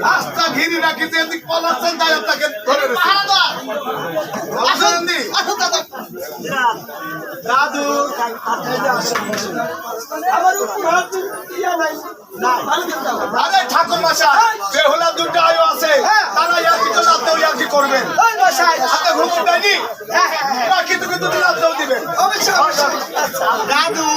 রাস্তা ঘিরে রাখিতে পলাচ্ছেন তাই আপনাকে ধরে দাদু আরে ঠাকুর মশাই বেহুলা দুটো আয়ু আছে তারা ইয়ার্কি তো রাতেও ইয়ার্কি করবেন হাতে ঘুমুর দেয়নি কিন্তু কিন্তু রাতেও দিবেন দাদু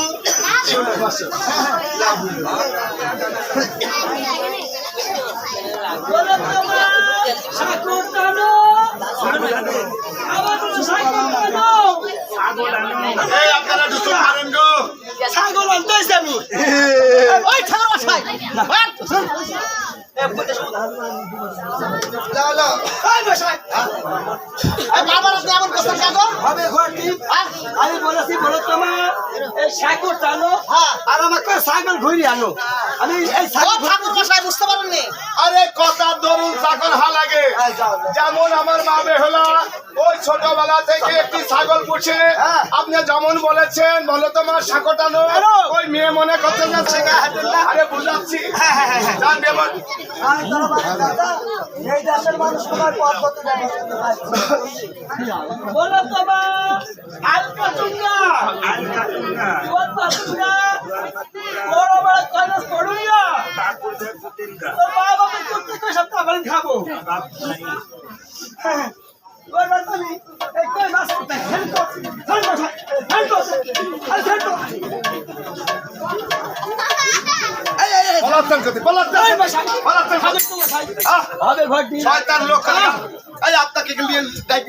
আপনারা দুটো পারেন গো ছাগল আনতেছি আমি ওই ছাগল মশাই আমি বলেছি বলো তোমার এই সাগর টানো আর আমাকে ছাগল ঘুরি আনো আমি এই ঠাকুর মশাই বুঝতে পারেননি আরে কথা ধরুন ছাগল হা লাগে যেমন আমার মা বেহুলা ওই ছোটবেলা থেকে একটি ছাগল পুষে আপনি যেমন বলেছেন বলো তোমার সাগর টানো ওই মেয়ে মনে করতে যাচ্ছে আরে বুঝাচ্ছি এই দেশের মানুষ তোমার পথ করতে জানে বলো তোমার আলকা চুঙ্গা বড় বড় কলেজ পড়ুইয়া তোর মা বাবা করতে তো সব টাকা খাবো তুমি এই কই মাছ আপনাকে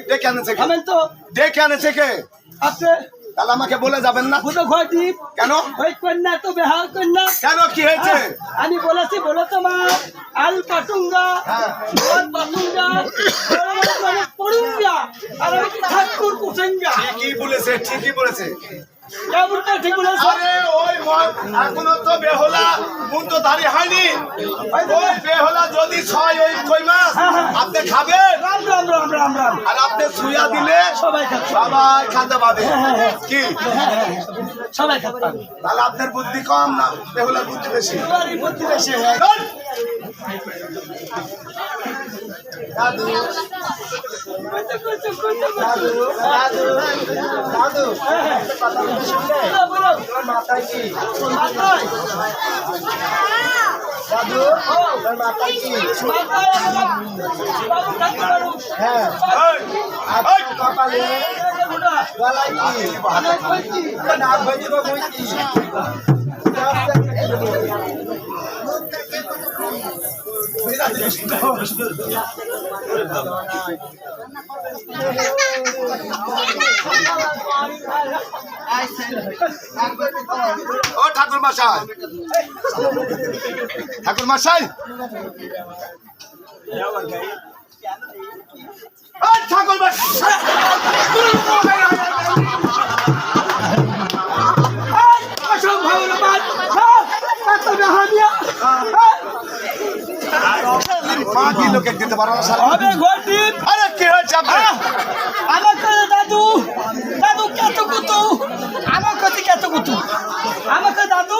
ডেকে আনেছে তো ডেকে আনেছে কে আপনি তাহলে আমাকে বলে যাবেন না বুঝো ঘটি কেন ওই কন্যা তো বেহাল কন্যা কেন কি হয়েছে আমি বলেছি বলো তোমার আল পাটুঙ্গা পাটুঙ্গা পড়ুঙ্গা আর আমি ঠাকুর কুসেঙ্গা কি বলেছে ঠিকই বলেছে কেমনটা ঠিক বলেছে আরে ওই এখনো তো বেহুলা মুন তো ধারি হয়নি ওই বেহুলা যদি ছয় ওই কই মাস আপনি খাবেন রাম রাম রাম রাম রাম আর আপনি ছুঁয়া দিলে সবাই খাচ্ছে সবাই খাতে পাবে কি সবাই খাচ্ছে তাহলে আপনার বুদ্ধি কম না বেহুলার বুদ্ধি বেশি সবারই বুদ্ধি বেশি দাদু দাদু দাদু বলো মাথায় কি মাথায় দাদু মাথায় কি বাবু ঠাকুর মানুষ হ্যাঁ কপালে গলায় কি না ভজি বা ভজি ও ঠাকুর মশাই ঠাকুর মশাই ঠাকুর মশাই পাঁচি লোকে দিতে পারো না হবে ঘটি আরে কি হয়েছে আপনার আমাকে দাদু দাদু কত কত আমাকে কত কত আমাকে দাদু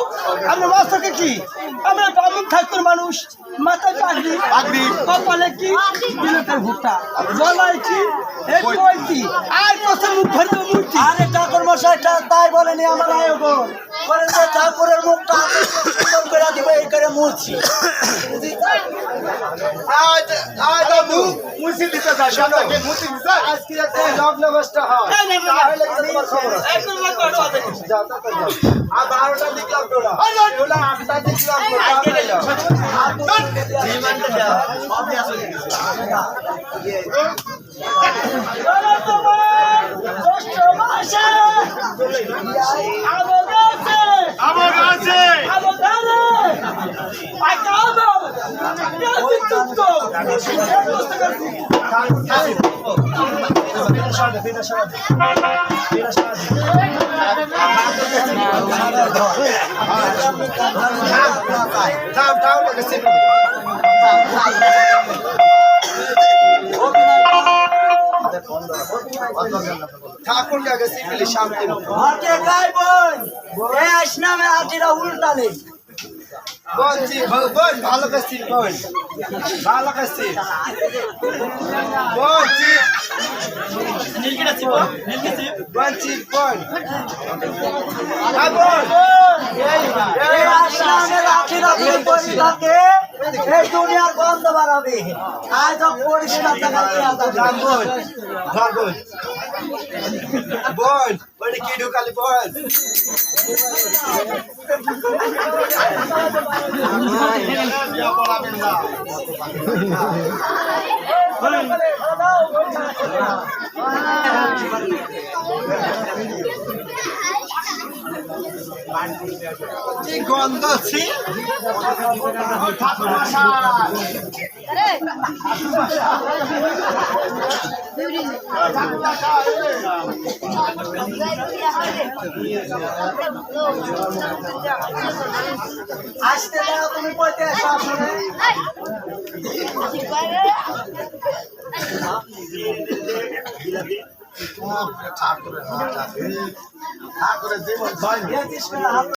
আমরা মাস্টারকে কি আমরা বামুন ঠাকুর মানুষ মাথায় পাগড়ি পাগড়ি কপালে কি বিলেতের ভুট্টা গলায় কি এই কইতি আর কত মুখ ভরে মূর্তি আরে ঠাকুর মশাইটা তাই বলেনি আমার আয়োজন বলেন যে ঠাকুরের মুখটা সুন্দর করে দিব এই করে মুছি আজ আজ দাদু মুছি দিতে চাই আপনাকে মুছি দিতে আজকে একটা লগ্ন নষ্ট হয় তাহলে তোমার খবর আছে একদম লাগবে যাও তা তো যাও আর 12টার দিকে লগ্নটা ওলা 8টার দিকে লগ্নটা জীবনটা যাও সবই আসলে বলো তোমার ষষ্ঠ মাসে আমার কাছে পাকাবো Finish ঠাকুর কাছে সিপিলি শান্তি হাতে গাই বোন এই আসনামে আটিরা উল্টালে বলছি বোন ভালো কাছে বোন ভালো কাছে বলছি বলছি বোন এই আসনামে আটিরা যদি পড়ে থাকে এই দুনিয়ার গন্ধ বাড়াবে আজ পরিষ্কার দেখা দিয়ে বোন ধর বোন বোন ওটা কি ঢুকালি বোন কি গন্ধ ছি ঠাকুর মশাই আসতে দাও তুমি পড়তে আসো আসলে ঠাকুরের জীবন